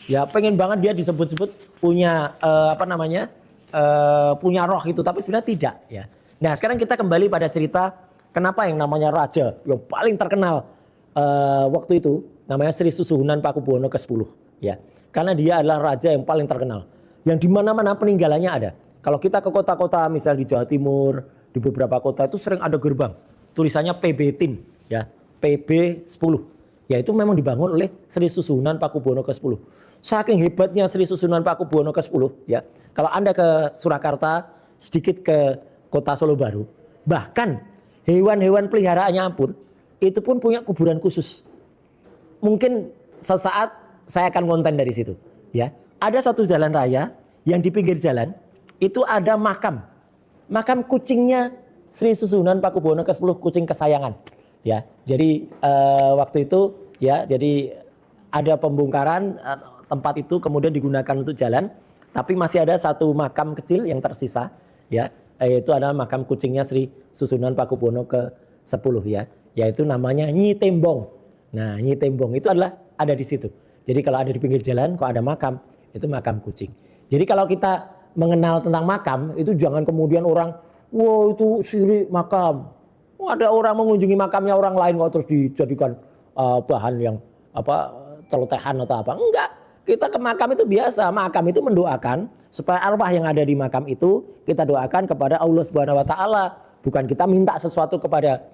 Ya pengen banget dia disebut-sebut punya punya roh itu, tapi sebenarnya tidak ya. Nah sekarang kita kembali pada cerita kenapa yang namanya raja yang paling terkenal waktu itu namanya Sri Susuhunan Pakubuwono ke-10 ya. Karena dia adalah raja yang paling terkenal, yang di mana-mana peninggalannya ada. Kalau kita ke kota-kota misal di Jawa Timur, di beberapa kota itu sering ada gerbang tulisannya PB Tin ya, PB 10. Ya itu memang dibangun oleh Sri Susuhunan Pakubuwono ke-10. Saking hebatnya Sri Susuhunan Pakubuwono ke-10 ya. Kalau Anda ke Surakarta, sedikit ke kota Solo Baru, bahkan hewan-hewan peliharaannya pun itu pun punya kuburan khusus. Mungkin sesaat saya akan konten dari situ ya. Ada satu jalan raya yang di pinggir jalan itu ada makam kucingnya Sri Susuhunan Pakubuwono ke-10, kucing kesayangan ya. Jadi waktu itu ya, jadi ada pembongkaran tempat itu kemudian digunakan untuk jalan, tapi masih ada satu makam kecil yang tersisa ya, yaitu adalah makam kucingnya Sri Susuhunan Pakubuwono ke-10 ya, yaitu namanya Nyi Tembong. Nah, Nyi Tembong itu adalah ada di situ. Jadi kalau ada di pinggir jalan kok ada makam, itu makam kucing. Jadi kalau kita mengenal tentang makam itu jangan kemudian orang, wow itu syirik makam. Ada orang mengunjungi makamnya orang lain kok terus dijadikan bahan yang celotehan atau apa. Enggak. Kita ke makam itu biasa. Makam itu mendoakan supaya arwah yang ada di makam itu kita doakan kepada Allah Subhanahu wa taala. Bukan kita minta sesuatu kepada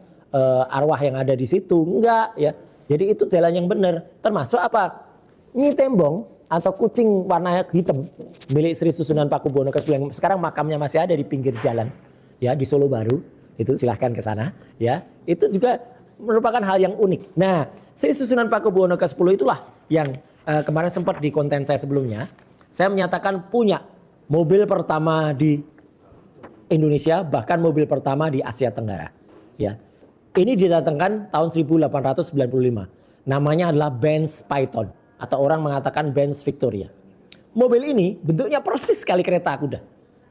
arwah yang ada di situ. Enggak ya. Jadi itu jalan yang benar. Termasuk apa? Nyi Tembong atau kucing warna hitam milik Sri Susuhunan Pakubuwono ke-10 sekarang makamnya masih ada di pinggir jalan ya di Solo Baru, itu silahkan ke sana ya. Itu juga merupakan hal yang unik. Nah, Sri Susuhunan Pakubuwono ke-10 itulah yang kemarin sempat di konten saya sebelumnya saya menyatakan punya mobil pertama di Indonesia, bahkan mobil pertama di Asia Tenggara ya. Ini didatangkan tahun 1895. Namanya adalah Benz Python atau orang mengatakan Benz Victoria. Mobil ini bentuknya persis sekali kereta kuda.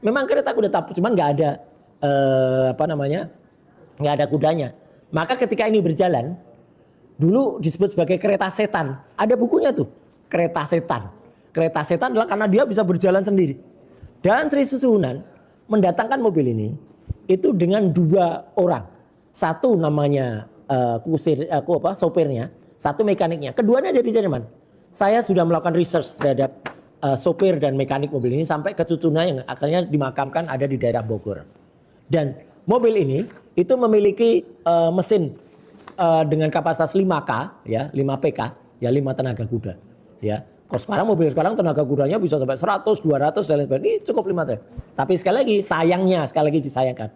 Memang kereta kuda tapi cuman nggak ada nggak ada kudanya. Maka ketika ini berjalan, dulu disebut sebagai kereta setan. Ada bukunya tuh, kereta setan. Kereta setan adalah karena dia bisa berjalan sendiri. Dan Sri Susuhunan mendatangkan mobil ini itu dengan 2 orang. Satu namanya sopirnya, satu mekaniknya. Keduanya dari Jerman. Saya sudah melakukan research terhadap sopir dan mekanik mobil ini sampai ke cucunya yang akhirnya dimakamkan ada di daerah Bogor. Dan mobil ini itu memiliki mesin dengan kapasitas 5K ya, 5 PK ya, 5 tenaga kuda ya. Kalau sekarang mobil sekarang tenaga kudanya bisa sampai 100, 200 dan lain sebagainya. Ini cukup 5 tenaga. Tapi sekali lagi disayangkan.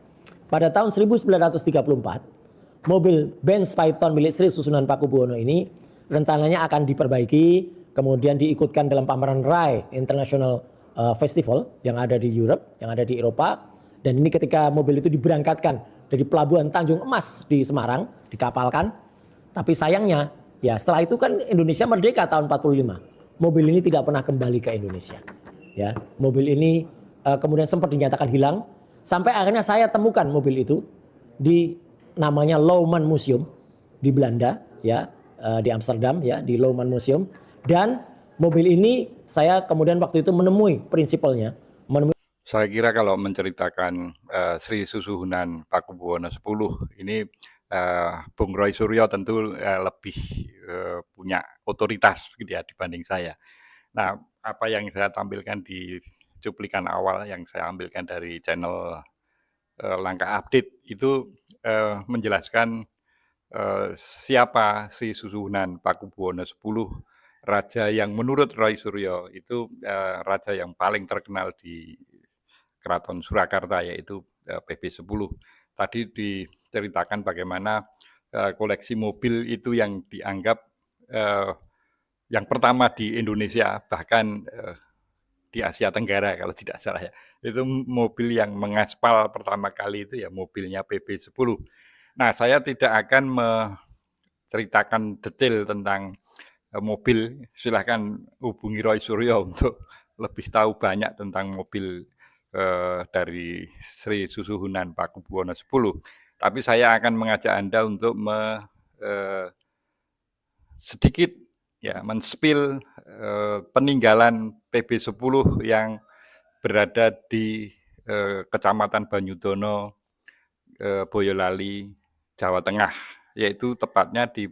Pada tahun 1934 mobil Benz Python milik Sri Susuhunan Pakubuwono ini rencananya akan diperbaiki, kemudian diikutkan dalam pameran RAI International Festival yang ada di Europe, yang ada di Eropa. Dan ini ketika mobil itu diberangkatkan dari pelabuhan Tanjung Emas di Semarang, dikapalkan. Tapi sayangnya, ya setelah itu kan Indonesia merdeka tahun 45. Mobil ini tidak pernah kembali ke Indonesia. Ya, mobil ini kemudian sempat dinyatakan hilang. Sampai akhirnya saya temukan mobil itu di namanya Lauman Museum di Belanda, ya, di Amsterdam, ya, di Lauman Museum. Dan mobil ini saya kemudian waktu itu menemui prinsipalnya. Saya kira kalau menceritakan Sri Susuhunan Pakubuwono 10 ini Bung Roy Suryo tentu lebih punya otoritas gitu ya dibanding saya. Nah, apa yang saya tampilkan di cuplikan awal yang saya ambilkan dari channel Langkah Update itu menjelaskan siapa Sri Susuhunan Pakubuwono 10, raja yang menurut Roy Suryo itu raja yang paling terkenal di Keraton Surakarta, yaitu PB 10. Tadi diceritakan bagaimana koleksi mobil itu yang dianggap yang pertama di Indonesia, bahkan di Asia Tenggara kalau tidak salah ya. Itu mobil yang mengaspal pertama kali itu ya mobilnya PB 10. Nah, saya tidak akan menceritakan detail tentang mobil. Silahkan hubungi Roy Suryo untuk lebih tahu banyak tentang mobil dari Sri Susuhunan Pakubuwono 10. Tapi saya akan mengajak Anda untuk sedikit ya menspil peninggalan PB10 yang berada di Kecamatan Banyudono, Boyolali, Jawa Tengah, yaitu tepatnya di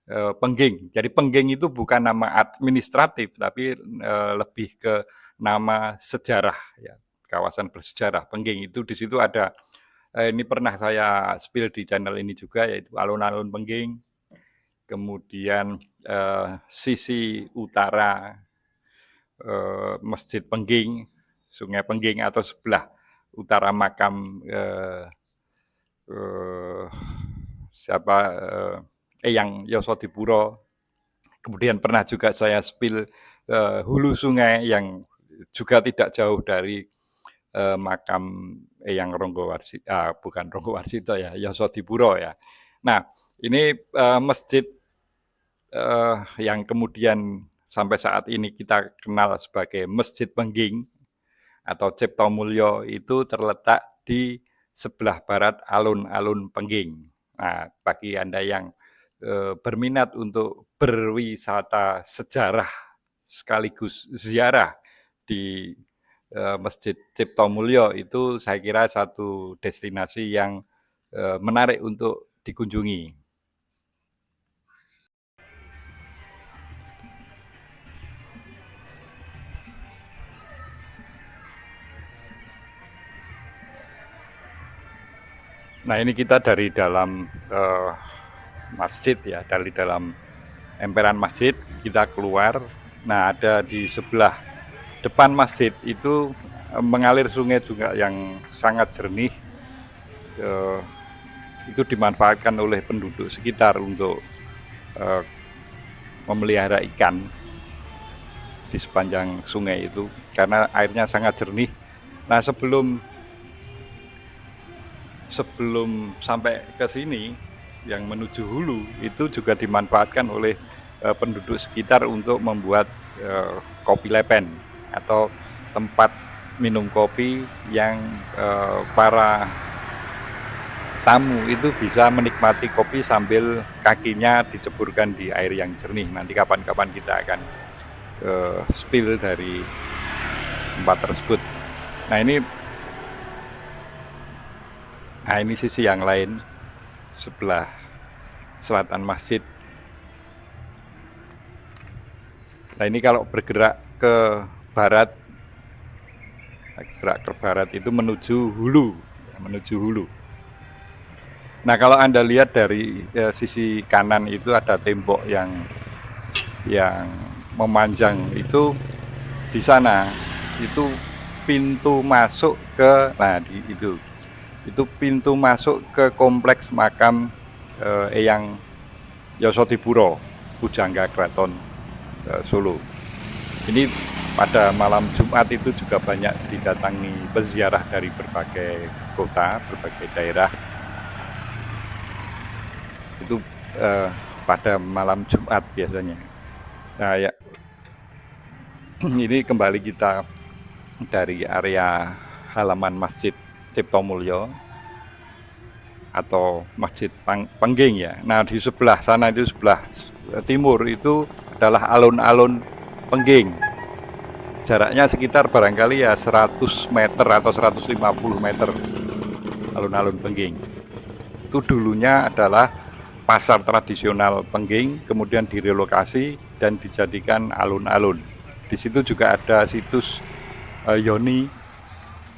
Pengging. Jadi Pengging itu bukan nama administratif, tapi lebih ke nama sejarah, ya, kawasan bersejarah Pengging. Itu di situ ada, ini pernah saya spill di channel ini juga, yaitu alun-alun Pengging. Kemudian sisi utara Masjid Pengging, Sungai Pengging, atau sebelah utara makam Eyang Yosodipuro. Kemudian pernah juga saya spill hulu sungai yang juga tidak jauh dari makam Eyang bukan Ronggowarsito ya, Yosodipuro ya. Nah, ini masjid yang kemudian sampai saat ini kita kenal sebagai Masjid Pengging atau Ciptomulyo itu terletak di sebelah barat alun-alun Pengging. Nah, bagi Anda yang berminat untuk berwisata sejarah sekaligus ziarah di Masjid Ciptomulyo, itu saya kira satu destinasi yang menarik untuk dikunjungi. Nah, ini kita dari dalam masjid ya, dari dalam emperan masjid kita keluar. Nah, ada di sebelah depan masjid itu mengalir sungai juga yang sangat jernih. Itu dimanfaatkan oleh penduduk sekitar untuk memelihara ikan di sepanjang sungai itu karena airnya sangat jernih. Nah, sebelum sampai ke sini yang menuju hulu itu juga dimanfaatkan oleh penduduk sekitar untuk membuat kopi lepen atau tempat minum kopi yang para tamu itu bisa menikmati kopi sambil kakinya diceburkan di air yang jernih. Nanti kapan-kapan kita akan spill dari tempat tersebut. Nah, ini sisi yang lain sebelah selatan masjid. Nah, ini kalau bergerak ke barat itu menuju hulu. Nah, kalau Anda lihat dari sisi kanan itu ada tembok yang memanjang itu, di sana itu pintu masuk ke itu pintu masuk ke kompleks makam Eyang Yosodipuro, Pujangga Keraton Solo. Ini pada malam Jumat itu juga banyak didatangi peziarah dari berbagai kota, berbagai daerah. Itu pada malam Jumat biasanya. Nah, ya, ini kembali kita dari area halaman Masjid Ciptomulyo atau Masjid Pengging ya. Nah, di sebelah sana itu sebelah timur itu adalah alun-alun Pengging. Jaraknya sekitar barangkali ya 100 meter atau 150 meter alun-alun Pengging. Itu dulunya adalah pasar tradisional Pengging, kemudian direlokasi dan dijadikan alun-alun. Di situ juga ada situs Yoni,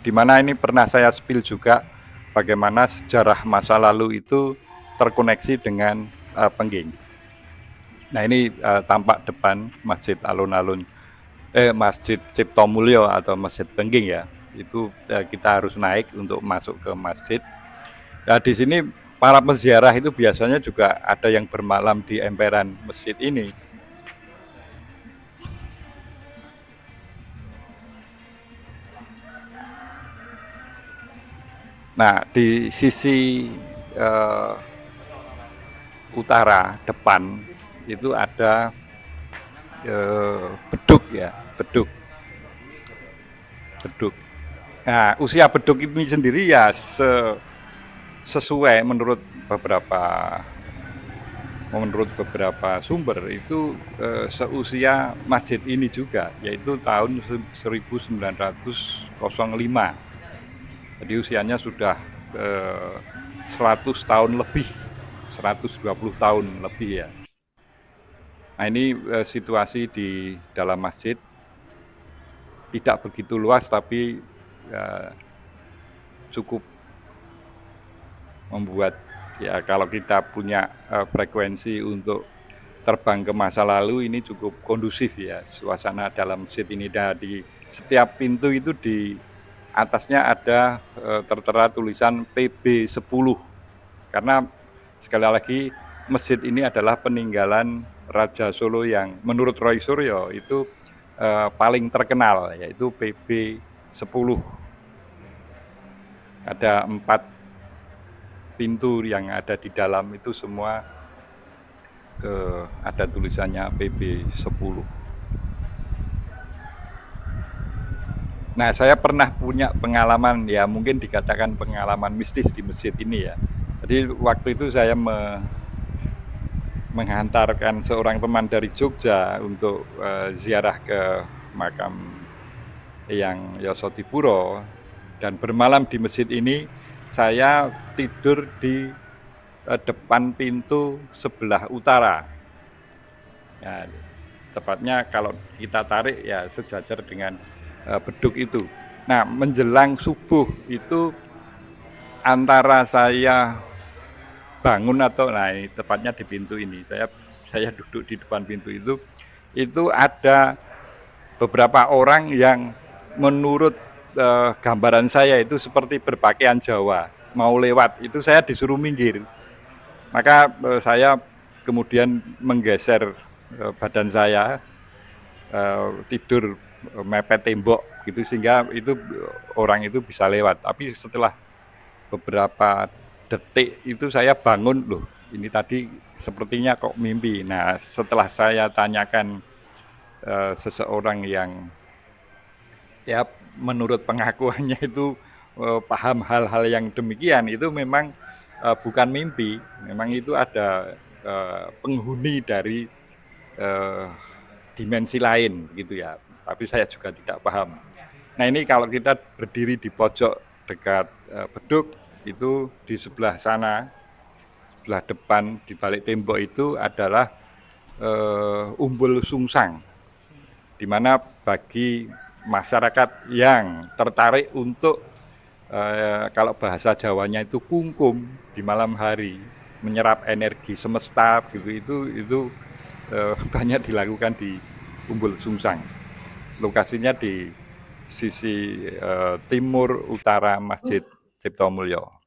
di mana ini pernah saya spill juga bagaimana sejarah masa lalu itu terkoneksi dengan Pengging. Nah, ini tampak depan Masjid Masjid Ciptomulyo atau Masjid Pengging ya. Itu kita harus naik untuk masuk ke masjid. Nah, di sini para peziarah itu biasanya juga ada yang bermalam di emperan masjid ini. Nah, di sisi utara depan itu ada beduk ya, beduk. Nah, usia beduk ini sendiri ya sesuai menurut beberapa menurut beberapa sumber itu seusia masjid ini juga, yaitu tahun 1905. Jadi usianya sudah 100 tahun lebih, 120 tahun lebih ya. Nah ini situasi di dalam masjid tidak begitu luas tapi cukup membuat ya kalau kita punya frekuensi untuk terbang ke masa lalu ini cukup kondusif ya suasana dalam masjid ini. Dan di setiap pintu itu di atasnya ada tertera tulisan PB10 karena sekali lagi masjid ini adalah peninggalan Raja Solo yang menurut Roy Suryo itu paling terkenal yaitu PB10. Ada 4 pintu yang ada di dalam itu semua ada tulisannya PB10. Nah, saya pernah punya pengalaman ya mungkin dikatakan pengalaman mistis di masjid ini ya. Jadi waktu itu saya menghantarkan seorang teman dari Jogja untuk ziarah ke makam Eyang Yosodipuro dan bermalam di masjid ini. Saya tidur di depan pintu sebelah utara. Ya, tepatnya kalau kita tarik ya sejajar dengan beduk itu. Nah, menjelang subuh itu antara saya bangun atau ini tepatnya di pintu ini. Saya duduk di depan pintu itu ada beberapa orang yang menurut gambaran saya itu seperti berpakaian Jawa mau lewat, itu saya disuruh minggir, maka saya kemudian menggeser badan saya tidur mepet tembok gitu sehingga itu orang itu bisa lewat. Tapi setelah beberapa detik itu saya bangun, loh ini tadi sepertinya kok mimpi. Nah setelah saya tanyakan seseorang yang ya menurut pengakuannya itu paham hal-hal yang demikian, itu memang bukan mimpi, memang itu ada penghuni dari dimensi lain gitu ya, tapi saya juga tidak paham. Nah ini kalau kita berdiri di pojok dekat beduk itu di sebelah sana, sebelah depan di balik tembok itu adalah Umbul Sungsang, di mana bagi masyarakat yang tertarik untuk kalau bahasa Jawanya itu kungkum di malam hari, menyerap energi semesta gitu, itu banyak dilakukan di Umbul Sungsang. Lokasinya di sisi timur utara Masjid Ciptomulyo.